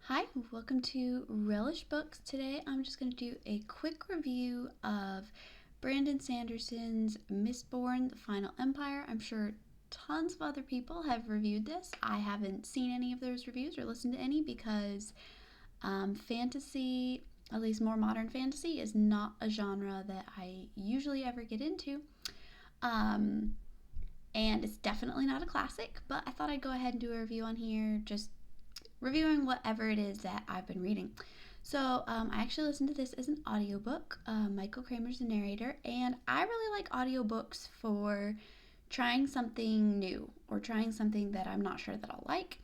Hi, welcome to Relish Books. Today I'm just going to do a quick review of Brandon Sanderson's Mistborn, The Final Empire. I'm sure tons of other people have reviewed this. I haven't seen any of those reviews or listened to any because fantasy, at least more modern fantasy, is not a genre that I usually ever get into. Um, and it's definitely not a classic, but I thought I'd go ahead and do a review on here, just reviewing whatever it is that I've been reading. So I actually listened to this as an audiobook. Michael Kramer's the narrator, and I really like audiobooks for trying something new or trying something that I'm not sure that I'll like,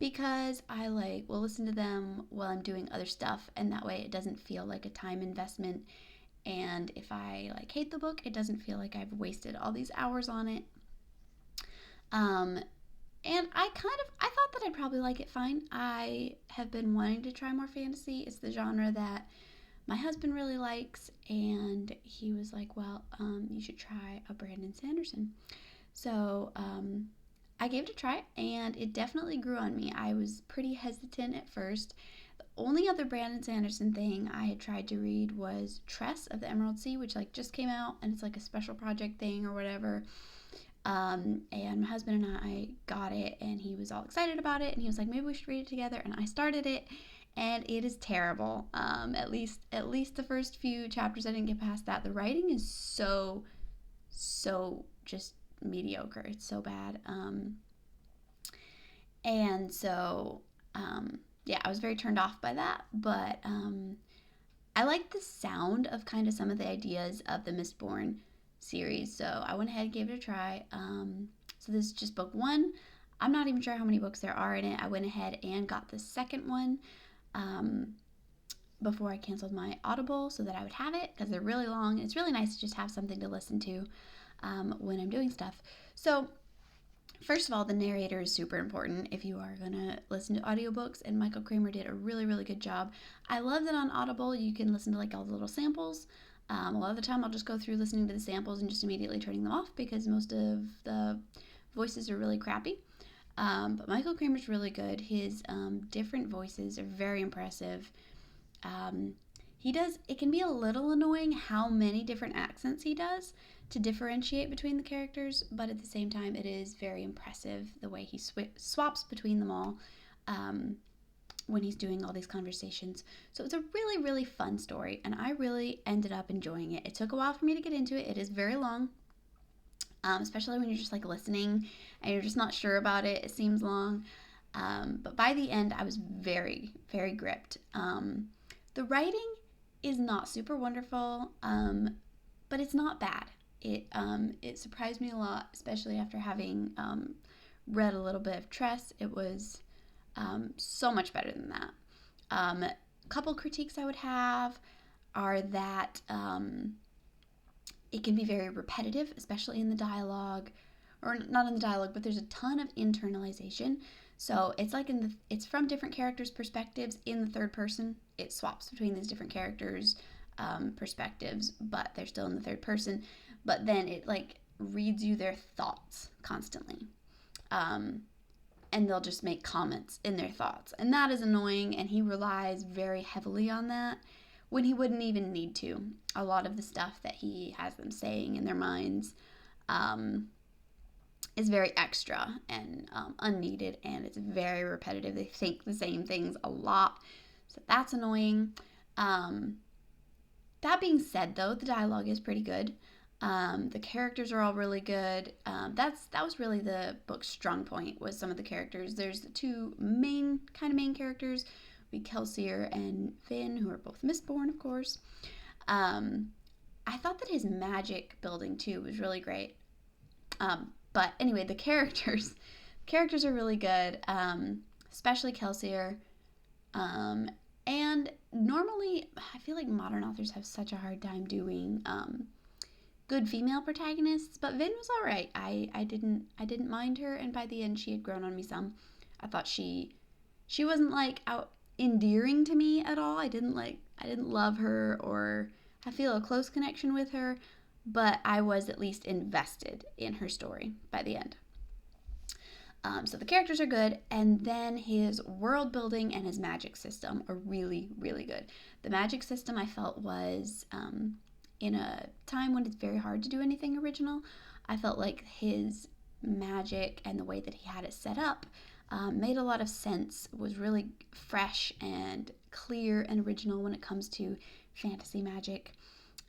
because I will listen to them while I'm doing other stuff, and that way it doesn't feel like a time investment. And if I hate the book, it doesn't feel like I've wasted all these hours on it. Um, And I thought that I'd probably like it fine. I have been wanting to try more fantasy. It's the genre that my husband really likes, and he was like, well, you should try a Brandon Sanderson. So I gave it a try, and it definitely grew on me. I was pretty hesitant at first. The only other Brandon Sanderson thing I had tried to read was Tress of the Emerald Sea, which just came out, and it's like a special project thing or whatever. And my husband and I got it, and he was all excited about it, and he was like, maybe we should read it together. And I started it, and it is terrible. At least the first few chapters, I didn't get past that. The writing is so just mediocre. It's so bad. And so yeah, I was very turned off by that, but I like the sound of kind of some of the ideas of the Mistborn series, so I went ahead and gave it a try. So this is just book one. I'm not even sure how many books there are in it. I went ahead and got the second one before I canceled my Audible so that I would have it, because they're really long, and it's really nice to just have something to listen to when I'm doing stuff. So first of all, the narrator is super important if you are going to listen to audiobooks, and Michael Kramer did a really, really good job. I love that on Audible you can listen to all the little samples. A lot of the time I'll just go through listening to the samples and just immediately turning them off because most of the voices are really crappy. But Michael Kramer's really good. His different voices are very impressive. It can be a little annoying how many different accents he does to differentiate between the characters, but at the same time it is very impressive the way he swaps between them all when he's doing all these conversations. So it's a really, really fun story, and I really ended up enjoying it. It took a while for me to get into it. It is very long, especially when you're just listening and you're just not sure about it. It seems long. But by the end, I was very, very gripped. The writing is not super wonderful, but it's not bad. It surprised me a lot, especially after having read a little bit of Tress. It was so much better than that. A couple critiques I would have are that it can be very repetitive, especially in the dialogue, or not in the dialogue, but there's a ton of internalization. So it's it's from different characters' perspectives in the third person. It swaps between these different characters' perspectives, but they're still in the third person. But then it reads you their thoughts constantly. And they'll just make comments in their thoughts. And that is annoying, and he relies very heavily on that when he wouldn't even need to. A lot of the stuff that he has them saying in their minds is very extra and unneeded, and it's very repetitive. They think the same things a lot, so that's annoying. That being said, though, the dialogue is pretty good. The characters are all really good. That was really the book's strong point, was some of the characters. There's the two main characters, Kelsier and Finn, who are both Mistborn, of course. I thought that his magic building too was really great. But anyway, the characters are really good, especially Kelsier. And normally, I feel like modern authors have such a hard time doing good female protagonists, but Vin was all right. I didn't mind her, and by the end, she had grown on me some. I thought she wasn't out endearing to me at all. I didn't love her or I feel a close connection with her, but I was at least invested in her story by the end. So the characters are good, and then his world building and his magic system are really, really good. The magic system I felt was in a time when it's very hard to do anything original. I felt like his magic and the way that he had it set up made a lot of sense, was really fresh and clear and original when it comes to fantasy magic.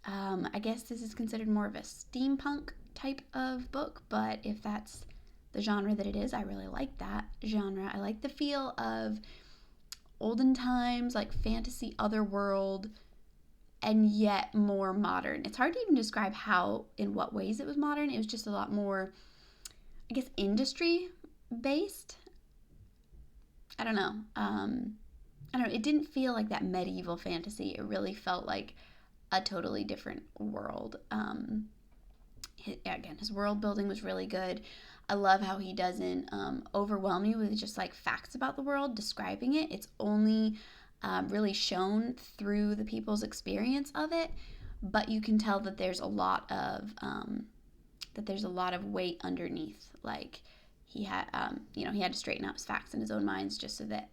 I guess this is considered more of a steampunk type of book, but if that's the genre that it is, I really like that genre. I like the feel of olden times, like fantasy otherworld, and yet more modern. It's hard to even describe how, in what ways it was modern. It was just a lot more, I guess, industry based. I don't know. I don't know. It didn't feel like that medieval fantasy. It really felt like a totally different world. Again, his world building was really good. I love how he doesn't overwhelm you with just like facts about the world, describing it. It's only really shown through the people's experience of it, but you can tell that there's a lot of weight underneath. Like he had, he had to straighten out his facts in his own minds just so that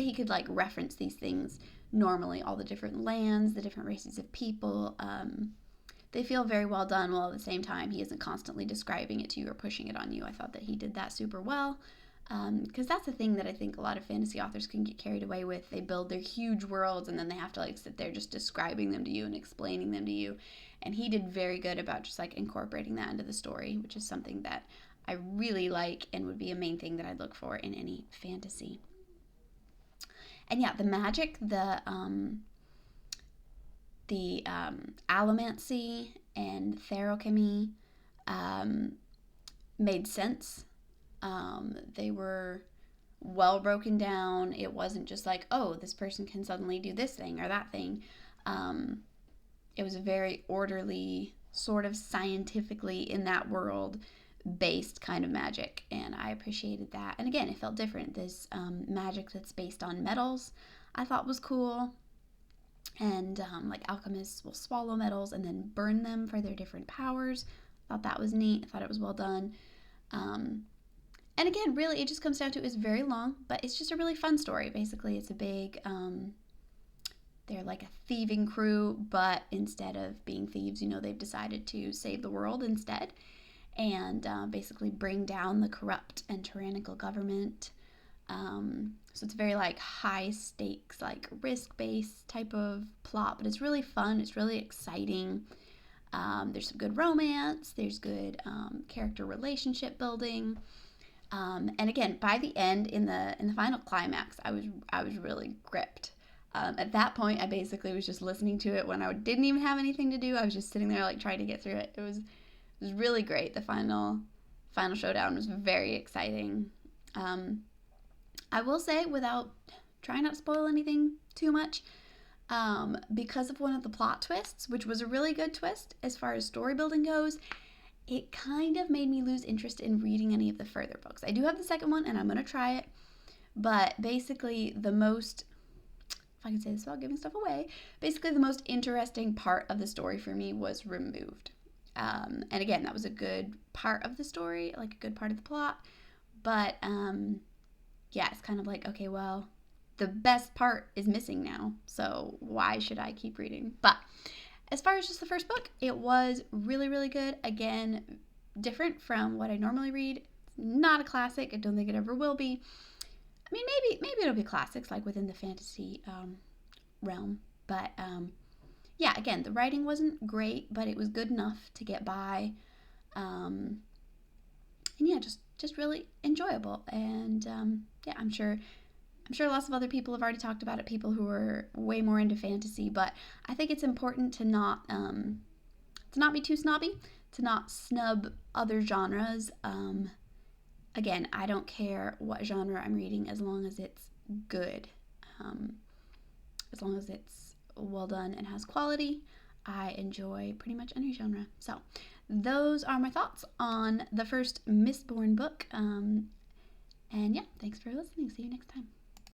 he could like reference these things normally. All the different lands, the different races of people. They feel very well done, while at the same time he isn't constantly describing it to you or pushing it on you. I thought that he did that super well, because that's the thing that I think a lot of fantasy authors can get carried away with. They build their huge worlds and then they have to like sit there just describing them to you and explaining them to you, and he did very good about just like incorporating that into the story, which is something that I really like and would be a main thing that I'd look for in any fantasy. And yeah, the magic, the allomancy and therochemy made sense. They were well broken down. It wasn't just like, oh, this person can suddenly do this thing or that thing. It was a very orderly, sort of scientifically in that world based kind of magic, and I appreciated that. And again, it felt different. This magic that's based on metals I thought was cool. And like alchemists will swallow metals and then burn them for their different powers. Thought that was neat. I thought it was well done. And again, really, it just comes down to, it's very long, but it's just a really fun story. Basically, it's a big, they're like a thieving crew, but instead of being thieves, they've decided to save the world instead, and basically bring down the corrupt and tyrannical government. So it's very like high stakes, like risk based type of plot, but it's really fun. It's really exciting. There's some good romance. There's good character relationship building. And again, by the end, in the final climax, I was really gripped. At that point, I basically was just listening to it when I didn't even have anything to do. I was just sitting there like trying to get through it. It was really great. The final showdown was very exciting. I will say, without trying not to spoil anything too much, because of one of the plot twists, which was a really good twist as far as story building goes, it kind of made me lose interest in reading any of the further books. I do have the second one, and I'm going to try it, but basically the most, if I can say this without giving stuff away, basically the most interesting part of the story for me was removed. And again, that was a good part of the story, like a good part of the plot, but yeah, it's kind of like, okay, well, the best part is missing now, so why should I keep reading? But as far as just the first book, it was really, really good. Again, different from what I normally read. It's not a classic. I don't think it ever will be. I mean, maybe it'll be classics, like within the fantasy realm. But yeah, again, the writing wasn't great, but it was good enough to get by. And yeah, just really enjoyable. And yeah, I'm sure lots of other people have already talked about it, people who are way more into fantasy, but I think it's important to not be too snobby, to not snub other genres. Again, I don't care what genre I'm reading as long as it's good. As long as it's well done and has quality, I enjoy pretty much any genre. So those are my thoughts on the first Mistborn book. And yeah, thanks for listening. See you next time.